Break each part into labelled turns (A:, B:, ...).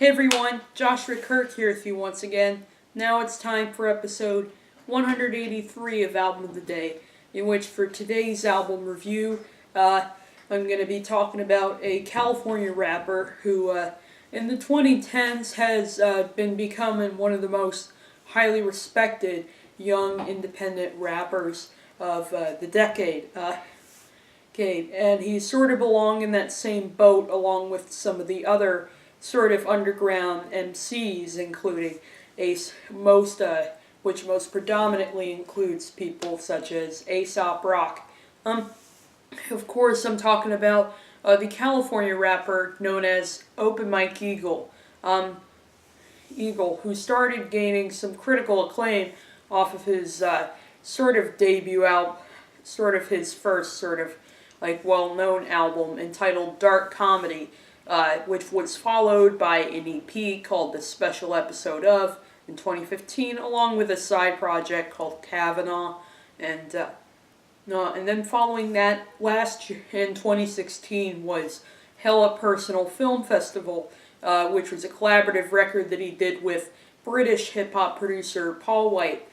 A: Hey everyone, Joshua Kirk here with you once again. Now it's time for episode 183 of Album of the Day, in which for today's album review, I'm going to be talking about a California rapper who in the 2010s has been becoming one of the most highly respected young independent rappers of the decade. And he sort of belong in that same boat along with some of the other sort of underground MCs, including which most predominantly includes people such as Aesop Rock. Of course, I'm talking about the California rapper known as Open Mike Eagle. Eagle, who started gaining some critical acclaim off of his sort of debut album, sort of his first sort of like well-known album entitled Dark Comedy, which was followed by an EP called The Special Episode Of in 2015, along with a side project called Kavanaugh, and then following that, last year in 2016 was Hella Personal Film Festival, which was a collaborative record that he did with British hip-hop producer Paul White.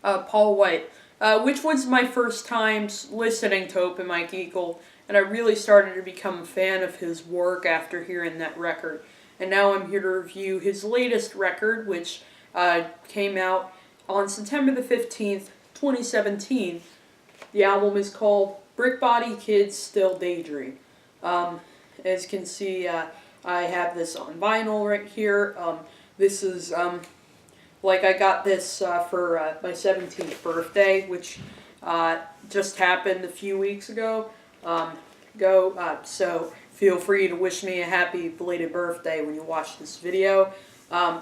A: Which was my first time listening to Open Mike Eagle, and I really started to become a fan of his work after hearing that record. And now I'm here to review his latest record, which came out on September the 15th, 2017. The album is called Brick Body Kids Still Daydream. As you can see, I have this on vinyl right here. This is, I got this for my 17th birthday, which just happened a few weeks ago. So feel free to wish me a happy belated birthday when you watch this video. Happy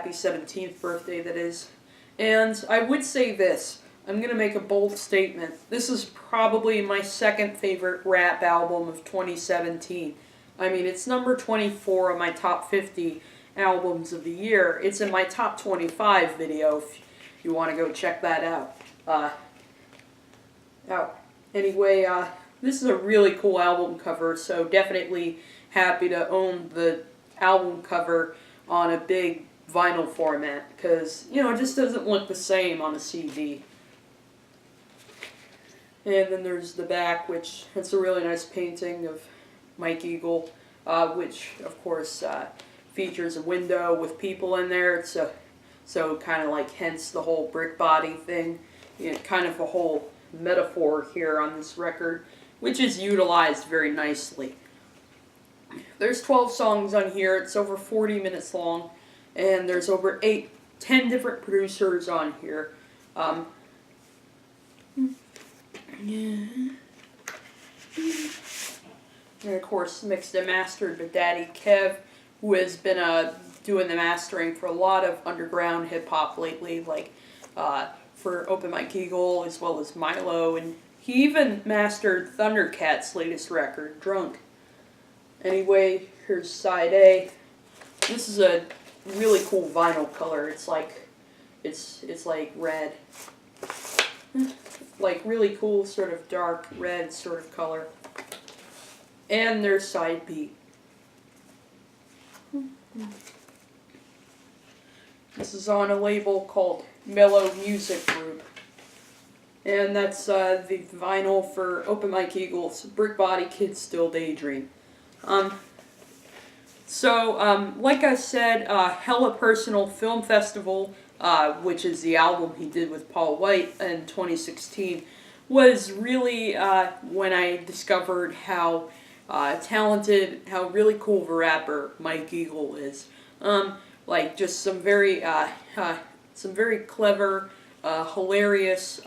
A: 17th birthday, that is. And I would say this. I'm going to make a bold statement. This is probably my second favorite rap album of 2017. I mean, it's number 24 on my top 50 albums of the year. It's in my top 25 video if you want to go check that out. Anyway, this is a really cool album cover, so definitely happy to own the album cover on a big vinyl format, because, you know, it just doesn't look the same on a CD. And then there's the back, which it's a really nice painting of Mike Eagle, which, of course, features a window with people in there, so kind of like hence the whole brick body thing, you know, kind of a whole metaphor here on this record, which is utilized very nicely. There's 12 songs on here, it's over 40 minutes long, and there's over 10 different producers on here. And of course, mixed and mastered by Daddy Kev, who has been doing the mastering for a lot of underground hip-hop lately, like for Open Mike Eagle, as well as Milo, and he even mastered Thundercat's latest record, Drunk. Anyway, here's side A. This is a really cool vinyl color. It's like red. Like really cool sort of dark red sort of color. And there's side B. This is on a label called Mellow Music Group. And that's the vinyl for Open Mike Eagle's Brick Body Kids Still Daydream. Like I said, Hella Personal Film Festival, which is the album he did with Paul White in 2016, was really when I discovered how talented, how really cool of a rapper Mike Eagle is. Like just some very clever, hilarious,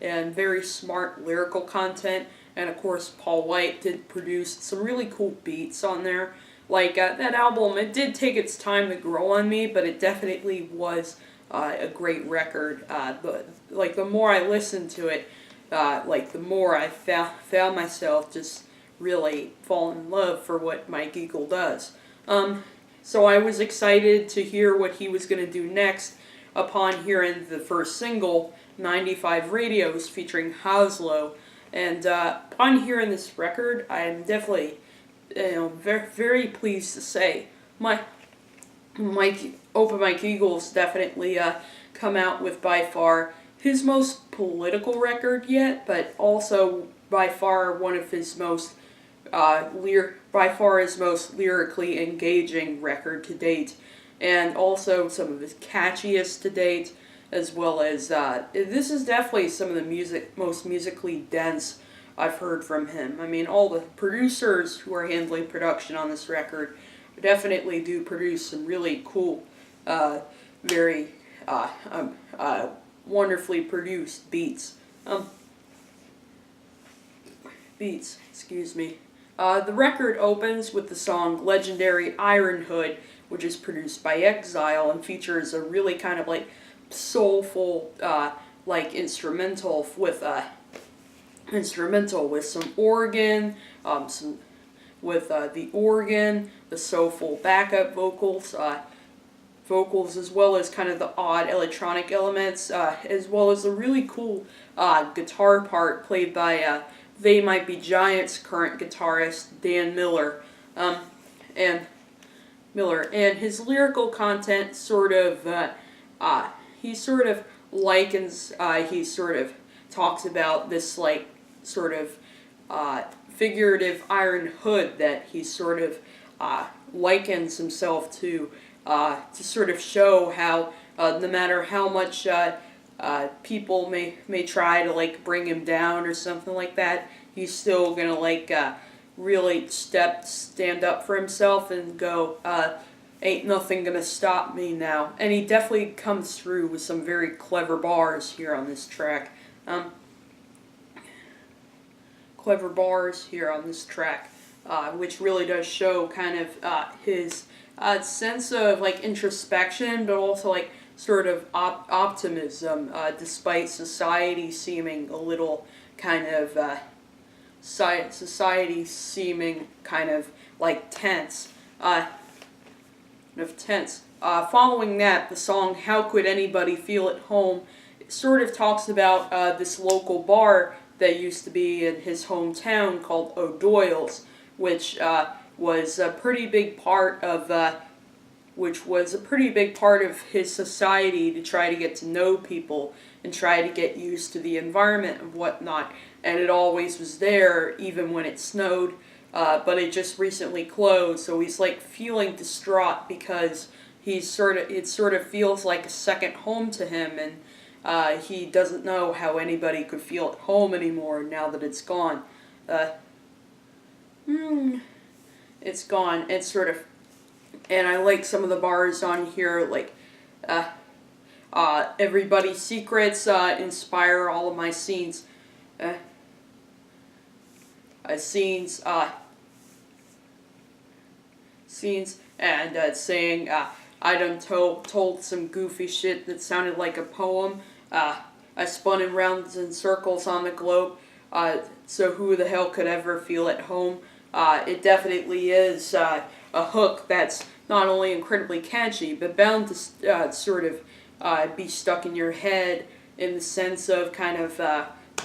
A: and very smart lyrical content. And of course, Paul White did produce some really cool beats on there. Like that album, it did take its time to grow on me, but it definitely was a great record. The more I listened to it, the more I found myself just really falling in love for what Mike Eagle does. So I was excited to hear what he was going to do next upon hearing the first single, 95 Radios, featuring Haslo. And upon hearing this record, I'm definitely very, very pleased to say. My Open Mike Eagles definitely come out with by far his most political record yet, but also by far one of his most by far his most lyrically engaging record to date, and also some of his catchiest to date, as well as this is definitely some of the most musically dense I've heard from him. I mean, all the producers who are handling production on this record definitely do produce some really cool, very wonderfully produced beats. Excuse me. The record opens with the song Legendary Iron Hood, which is produced by Exile and features a really kind of like soulful, like instrumental with some organ, the organ, the soulful backup vocals, as well as kind of the odd electronic elements, as well as the really cool guitar part played by They Might Be Giants' current guitarist Dan Miller, and his lyrical content sort of he sort of likens he sort of talks about this like sort of figurative iron hood that he sort of likens himself to sort of show how no matter how much people may try to like bring him down or something like that, he's still gonna like really stand up for himself and go, ain't nothing gonna stop me now. And he definitely comes through with some very clever bars here on this track. Which really does show kind of his sense of like introspection, but also like sort of optimism, despite society seeming a little kind of like tense. Following that, the song "How Could Anybody Feel at Home" sort of talks about this local bar that used to be in his hometown called O'Doyle's, which was a pretty big part of his society to try to get to know people and try to get used to the environment and whatnot. And it always was there, even when it snowed. But it just recently closed, so he's like feeling distraught because it sort of feels like a second home to him, and he doesn't know how anybody could feel at home anymore now that it's gone. It's gone. It's sort of, and I like some of the bars on here, like everybody's secrets inspire all of my scenes. Scenes and saying I done told some goofy shit that sounded like a poem. I spun in rounds and circles on the globe, so who the hell could ever feel at home? It definitely is a hook that's not only incredibly catchy, but bound to sort of be stuck in your head in the sense of kind of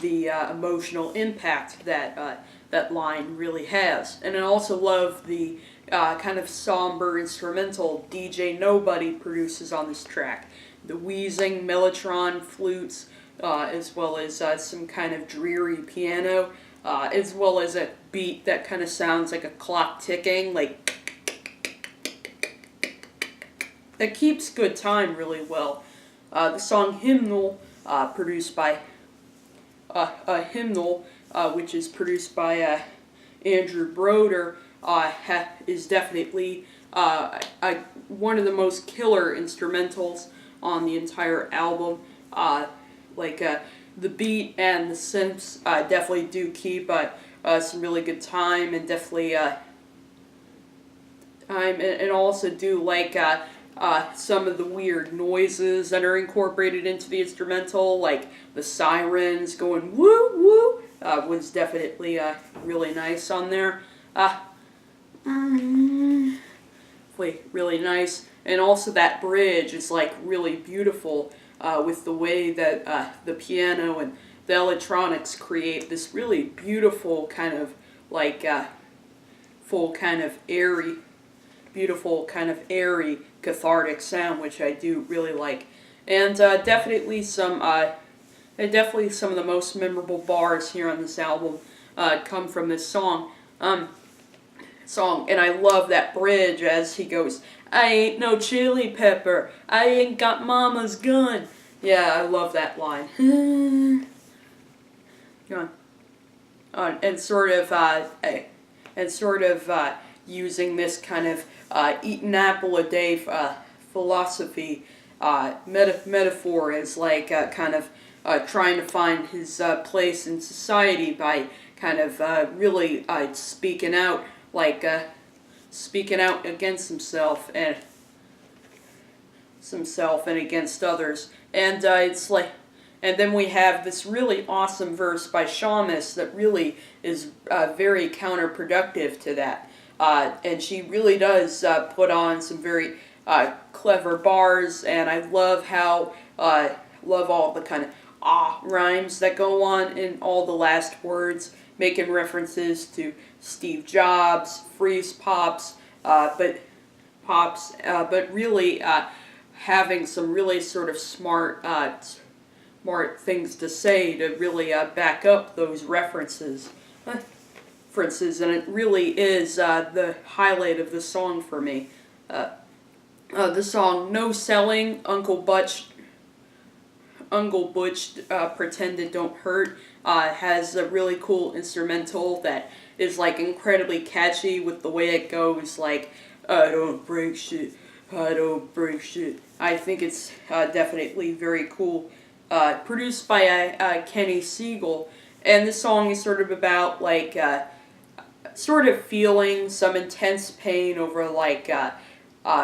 A: the emotional impact that that line really has. And I also love the kind of somber instrumental DJ Nobody produces on this track. The wheezing mellotron flutes, as well as some kind of dreary piano, as well as a beat that kind of sounds like a clock ticking, like that keeps good time really well. The song Hymnal, produced by Hymnal, which is produced by Andrew Broder, is definitely one of the most killer instrumentals on the entire album. The beat and the synths definitely do keep some really good time, and definitely and also do like some of the weird noises that are incorporated into the instrumental, like the sirens going woo woo, was definitely really nice on there. Really nice, and also that bridge is like really beautiful with the way that the piano and the electronics create this really beautiful kind of like beautiful kind of airy, cathartic sound, which I do really like. And definitely some of the most memorable bars here on this album come from this song. And I love that bridge as he goes, "I ain't no chili pepper, I ain't got mama's gun." Yeah, I love that line. And sort of using this kind of eat an apple a day philosophy metaphor as like kind of trying to find his place in society by kind of really speaking out against himself and against others. And and then we have this really awesome verse by Sammus that really is very counterproductive to that. And she really does put on some very clever bars, and I love love all the kind of rhymes that go on in all the last words, making references to Steve Jobs, Freeze Pops, but really having some really sort of smart things to say to really back up those references. And it really is the highlight of the song for me. The song "No Selling," Uncle Butch Pretended Don't Hurt has a really cool instrumental that is like incredibly catchy with the way it goes, like, "I don't break shit, I don't break shit." I think it's definitely very cool. Produced by Kenny Siegel, and this song is sort of about like sort of feeling some intense pain over like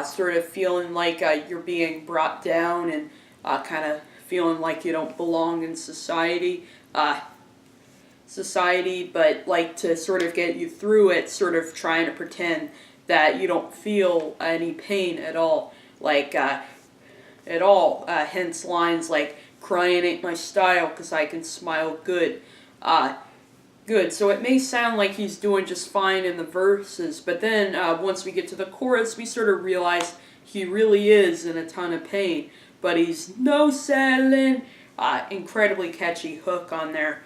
A: sort of feeling like you're being brought down and kind of feeling like you don't belong in society, but like to sort of get you through it, sort of trying to pretend that you don't feel any pain at all, like at all. Hence lines like, "Crying ain't my style, 'cause I can smile good." So it may sound like he's doing just fine in the verses, but then once we get to the chorus, we sort of realize he really is in a ton of pain. But he's no settling. Incredibly catchy hook on there.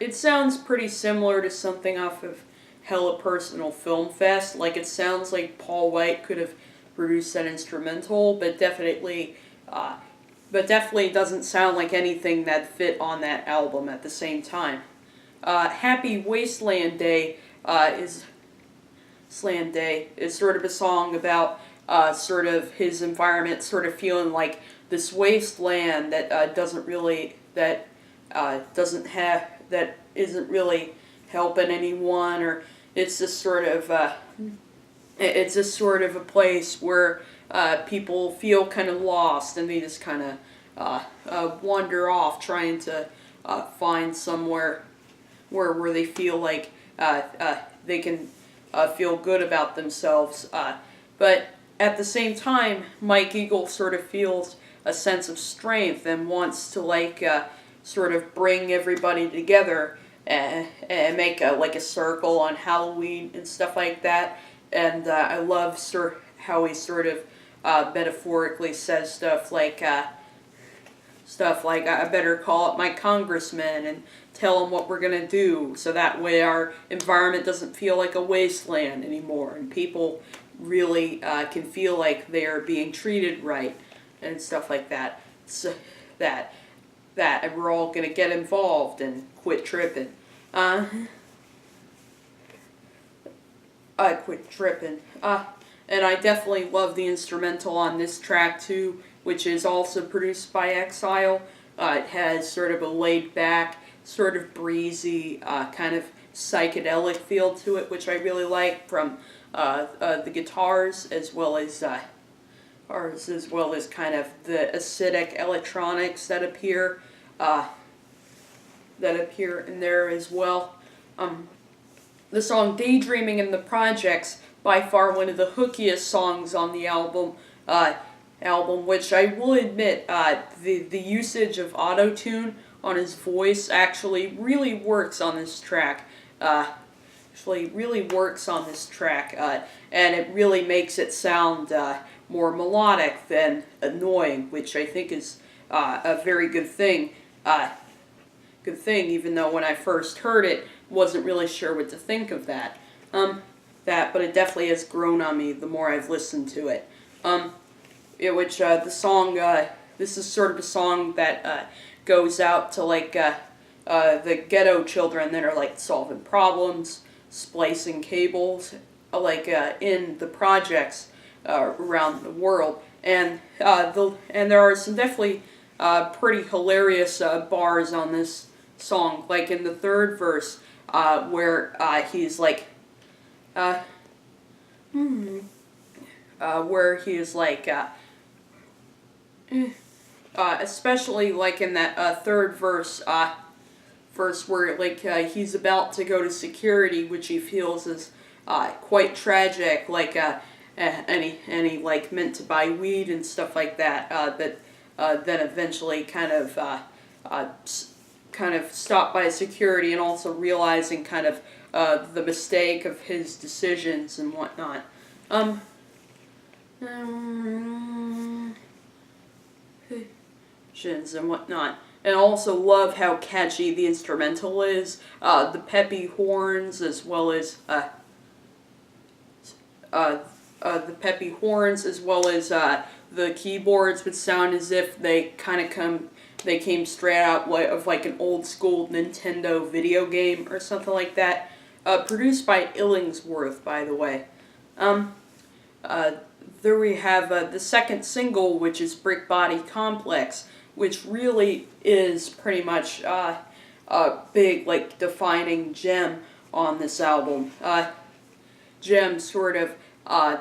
A: It sounds pretty similar to something off of Hella Personal Film Fest. Like, it sounds like Paul White could have produced that instrumental, but definitely doesn't sound like anything that fit on that album at the same time. Happy Wasteland Day is sort of a song about sort of his environment, sort of feeling like this wasteland that isn't really helping anyone, or it's just sort of a place where people feel kind of lost, and they just kind of wander off trying to find somewhere where they feel like they can feel good about themselves. But at the same time, Mike Eagle sort of feels a sense of strength and wants to sort of bring everybody together and make a circle on Halloween and stuff like that. And I love how he sort of metaphorically says stuff like I better call up my congressman and tell him what we're going to do, so that way our environment doesn't feel like a wasteland anymore, and people really can feel like they're being treated right and stuff like that. So that we're all going to get involved and quit tripping. And I definitely love the instrumental on this track too, which is also produced by Exile. It has sort of a laid-back, sort of breezy, kind of psychedelic feel to it, which I really like from the guitars, as well as kind of the acidic electronics that appear in there as well. The song "Daydreaming" in the Projects, by far one of the hookiest songs on the album, which I will admit, the usage of auto-tune on his voice actually really works on this track. actually really works on this track, and it really makes it sound more melodic than annoying, which I think is a very good thing. Even though when I first heard it, wasn't really sure what to think of that. But it definitely has grown on me the more I've listened to it. The song, this is sort of a song that goes out to like the ghetto children that are like solving problems, splicing cables, in the projects around the world, and there are some definitely pretty hilarious bars on this song, like in the third verse, where he's like, especially like in that third verse, where like he's about to go to security, which he feels is quite tragic, and he like meant to buy weed and stuff like that, then eventually kind of stopped by security, and also realizing kind of the mistake of his decisions and whatnot. And whatnot. And also love how catchy the instrumental is. The peppy horns, as well as the keyboards, would sound as if they came straight out of like an old school Nintendo video game or something like that. Produced by Illingsworth, by the way. There we have the second single, which is Brick Body Complex, which really is pretty much a big, like, defining gem on this album. Gem sort of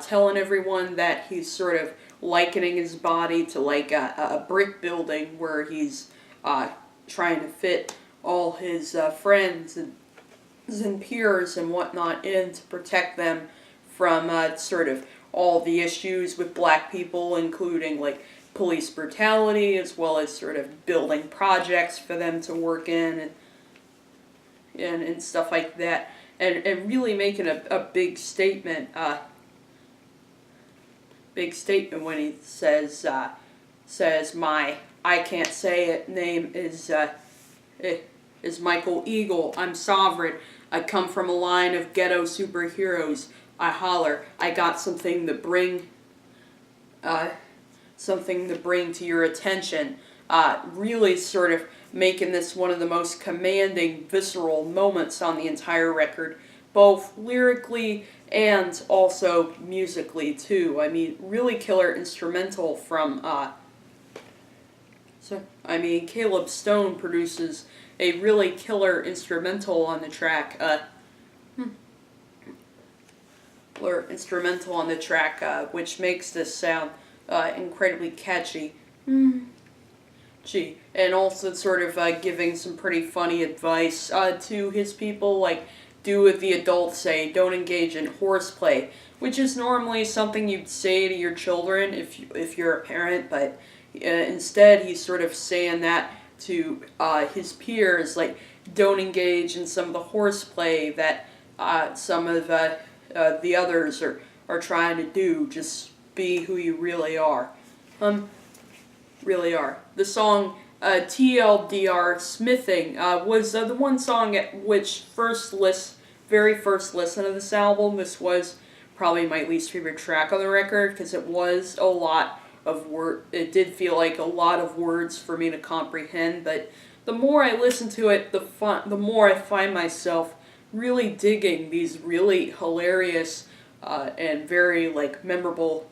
A: telling everyone that he's sort of likening his body to like a brick building where he's trying to fit all his friends and peers and whatnot in to protect them from sort of all the issues with black people, including like police brutality, as well as sort of building projects for them to work in and stuff like that, and really making a big statement. When he says my, I can't say it, name is Michael Eagle. I'm sovereign. I come from a line of ghetto superheroes. I holler. I got something to bring to your attention. Really sort of making this one of the most commanding, visceral moments on the entire record, both lyrically and also musically too. I mean, really killer instrumental from Caleb Stone produces a really killer instrumental on the track. Which makes this sound incredibly catchy. And also sort of giving some pretty funny advice to his people, like, do what the adults say, don't engage in horseplay, which is normally something you'd say to your children if you're a parent, but instead he's sort of saying that to his peers, like, don't engage in some of the horseplay that some of the others are trying to do. Just be who you really are. The song TLDR Smithing was the one song at which very first listen to this album. This was probably my least favorite track on the record, because it was a lot of it did feel like a lot of words for me to comprehend, but the more I listen to it, the more I find myself really digging these really hilarious and very like memorable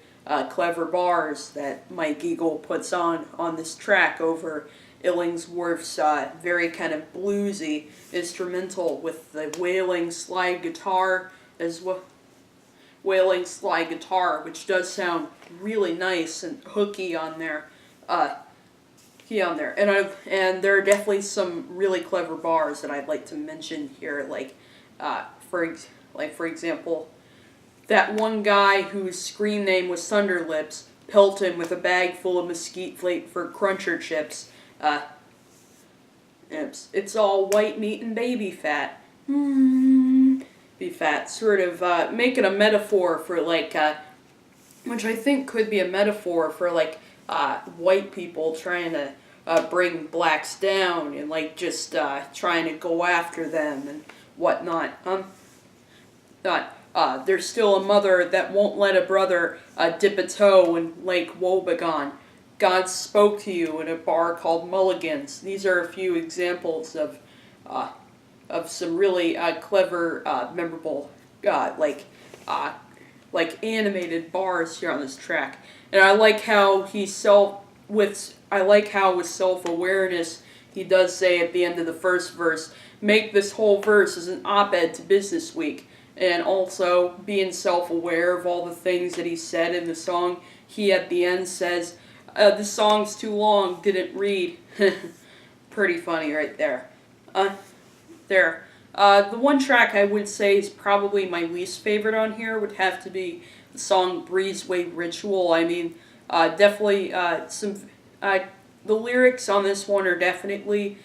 A: clever bars that Mike Eagle puts on this track over Illingsworth's very kind of bluesy instrumental with the wailing slide guitar as well. Wailing slide guitar, which does sound really nice and hooky on there. And there are definitely some really clever bars that I'd like to mention here, for example, that one guy whose screen name was Thunderlips, Pelton with a bag full of mesquite for cruncher chips. It's all white meat and baby fat. be fat, sort of make it a metaphor for like, which I think could be a metaphor for like white people trying to bring blacks down and like just trying to go after them and whatnot. There's still a mother that won't let a brother dip a toe in Lake Wobegon. God spoke to you in a bar called Mulligans. These are a few examples of some really clever, memorable, like animated bars here on this track. And I like how with self-awareness, he does say at the end of the first verse, make this whole verse as an op-ed to Business Week. And also being self-aware of all the things that he said in the song. He at the end says, this song's too long, didn't read. Pretty funny right there. The one track I would say is probably my least favorite on here would have to be the song Breezeway Ritual. I mean, definitely the lyrics on this one are definitely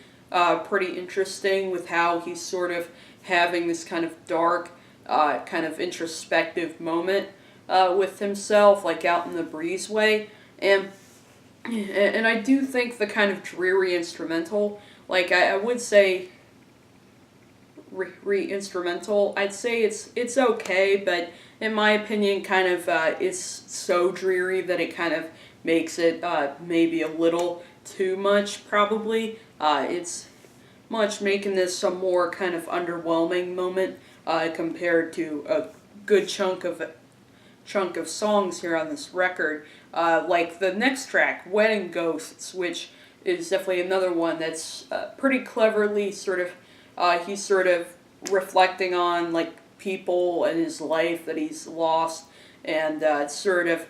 A: pretty interesting with how he's sort of having this kind of dark, kind of introspective moment with himself, like out in the breezeway. And I do think the kind of dreary instrumental, like I would say instrumental, I'd say it's okay, but in my opinion kind of is so dreary that it kind of makes it maybe a little too much probably. It's much making this a more kind of underwhelming moment compared to a good chunk of songs here on this record. Like the next track, Wedding Ghosts, which is definitely another one that's pretty cleverly he's sort of reflecting on like people and his life that he's lost, and but sort of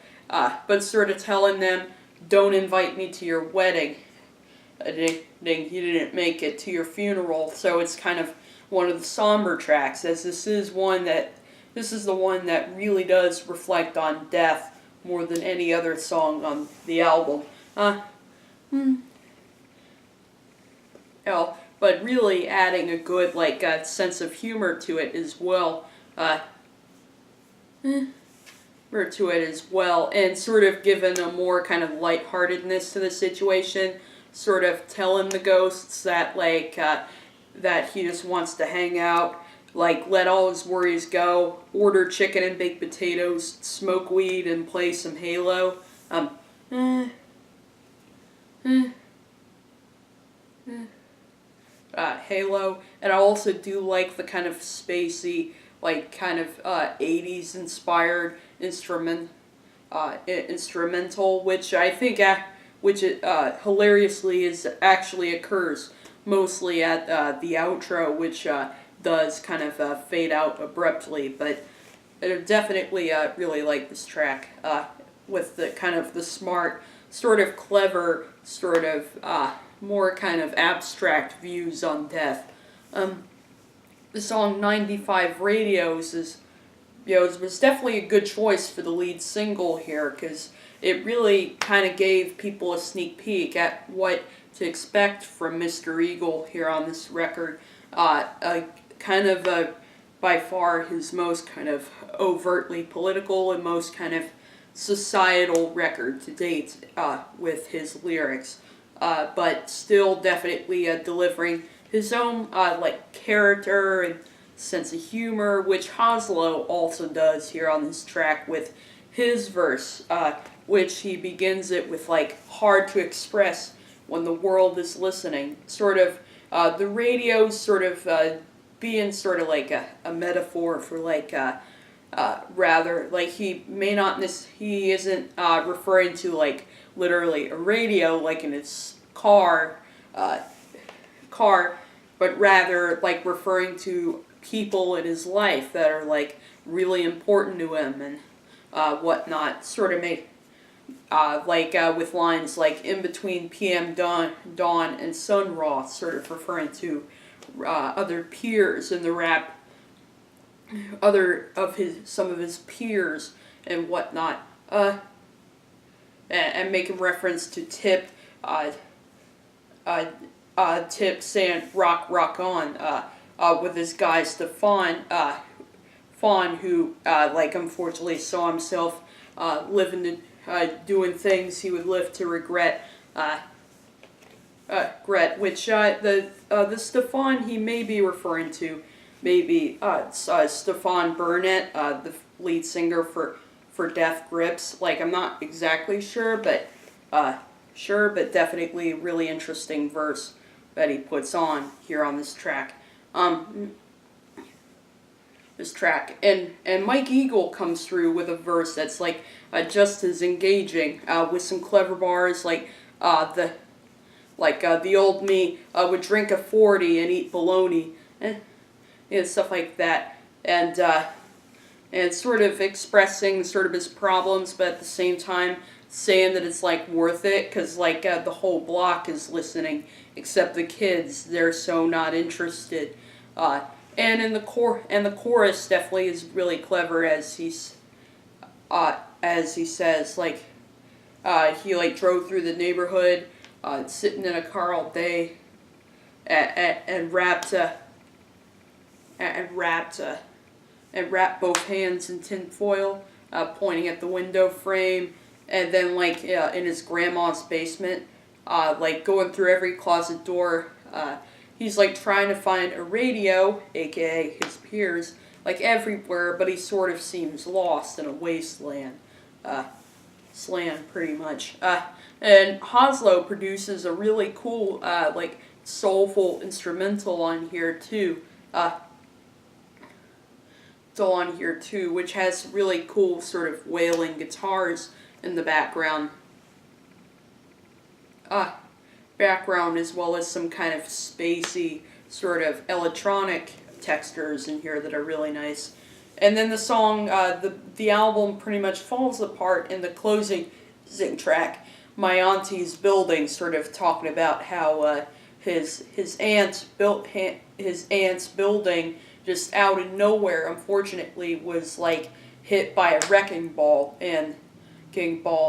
A: telling them, don't invite me to your wedding. You didn't make it to your funeral. So it's kind of one of the somber tracks, as this is the one that really does reflect on death more than any other song on the album. But really adding a good sense of humor to it as well. And sort of giving a more kind of lightheartedness to the situation, sort of telling the ghosts that that he just wants to hang out, let all his worries go, order chicken and baked potatoes, smoke weed, and play some Halo. Halo, and I also do like the kind of spacey, kind of 80s inspired instrumental, which I think hilariously actually occurs mostly at the outro, which does kind of fade out abruptly. But I definitely really like this track with the kind of the smart, sort of clever, sort of more kind of abstract views on death. The song 95 Radios was definitely a good choice for the lead single here, because it really kind of gave people a sneak peek at what to expect from Mr. Eagle here on this record. By far his most kind of overtly political and most kind of societal record to date with his lyrics. But still definitely delivering his own character and sense of humor, which Hoslow also does here on this track with his verse, which he begins it with hard to express when the world is listening. Sort of the radio's sort of being sort of like a metaphor for rather he isn't referring to literally a radio in his car, but rather referring to people in his life that are really important to him and whatnot. Sort of make with lines in between PM dawn and sunrise, sort of referring to other peers in the rap, some of his peers and whatnot, and making reference to Tip saying rock on, with his guy Stefan, who unfortunately saw himself doing things he would live to regret. Which the Stefan he may be referring to, maybe Stefan Burnett, the lead singer for Death Grips. I'm not exactly sure, but definitely really interesting verse that he puts on here on this track. And Mike Eagle comes through with a verse that's just as engaging, with some clever bars the old me would drink a 40 and eat bologna, and stuff like that, and sort of expressing sort of his problems, but at the same time saying that it's worth it, because the whole block is listening except the kids. They're so not interested. And in the chorus definitely is really clever, as he says he drove through the neighborhood, sitting in a car all day, and wrapped both hands in tin foil, pointing at the window frame, and then in his grandma's basement, going through every closet door. He's trying to find a radio, aka his peers, everywhere, but he sort of seems lost in a wasteland. Pretty much. And Hoslow produces a really cool, soulful instrumental on here too. Which has really cool sort of wailing guitars in the background. As well as some kind of spacey sort of electronic textures in here that are really nice. And then the song, the album pretty much falls apart in the closing track, My Auntie's Building, sort of talking about how his aunt's building just out of nowhere, unfortunately, was hit by a wrecking ball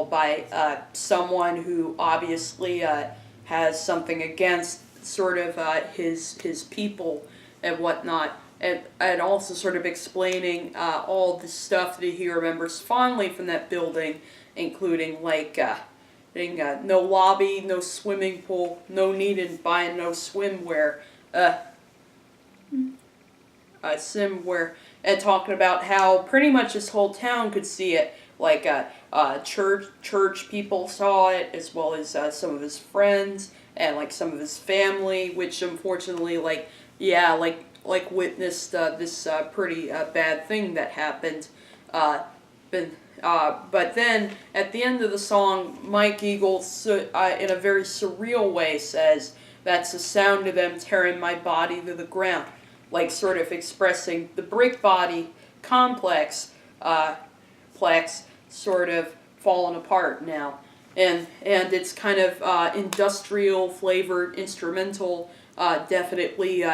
A: by someone who obviously has something against sort of his people and whatnot, and also sort of explaining all the stuff that he remembers fondly from that building, including no lobby, no swimming pool, no need in buying no swimwear, and talking about how pretty much this whole town could see it. Church people saw it, as well as some of his friends and some of his family, which unfortunately witnessed this pretty bad thing that happened. But then at the end of the song, Mike Eagle, in a very surreal way, says, "That's the sound of them tearing my body to the ground," sort of expressing the brick body complex. Sort of fallen apart now, and it's kind of industrial flavored instrumental. Definitely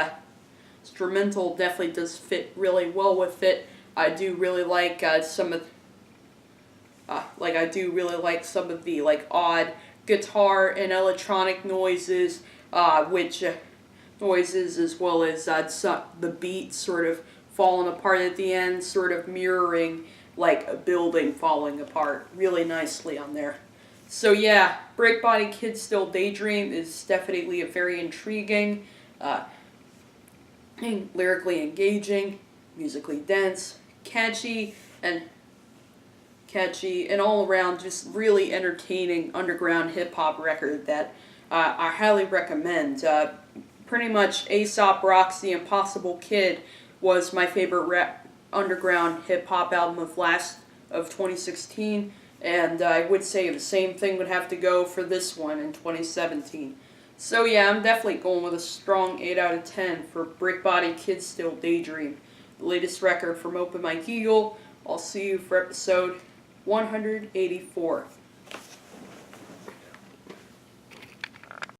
A: does fit really well with it. I do really like some of the odd guitar and electronic noises, as well as the beat sort of falling apart at the end, sort of mirroring a building falling apart really nicely on there. So yeah, Brick Body Kid Still Daydream is definitely a very intriguing, lyrically engaging, musically dense, catchy, and all around just really entertaining underground hip-hop record that I highly recommend. Pretty much Aesop Rock's The Impossible Kid was my favorite underground hip-hop album of 2016, and I would say the same thing would have to go for this one in 2017. So yeah, I'm definitely going with a strong 8 out of 10 for Brick Body Kid Still Daydream, the latest record from Open Mike Eagle. I'll see you for episode 184.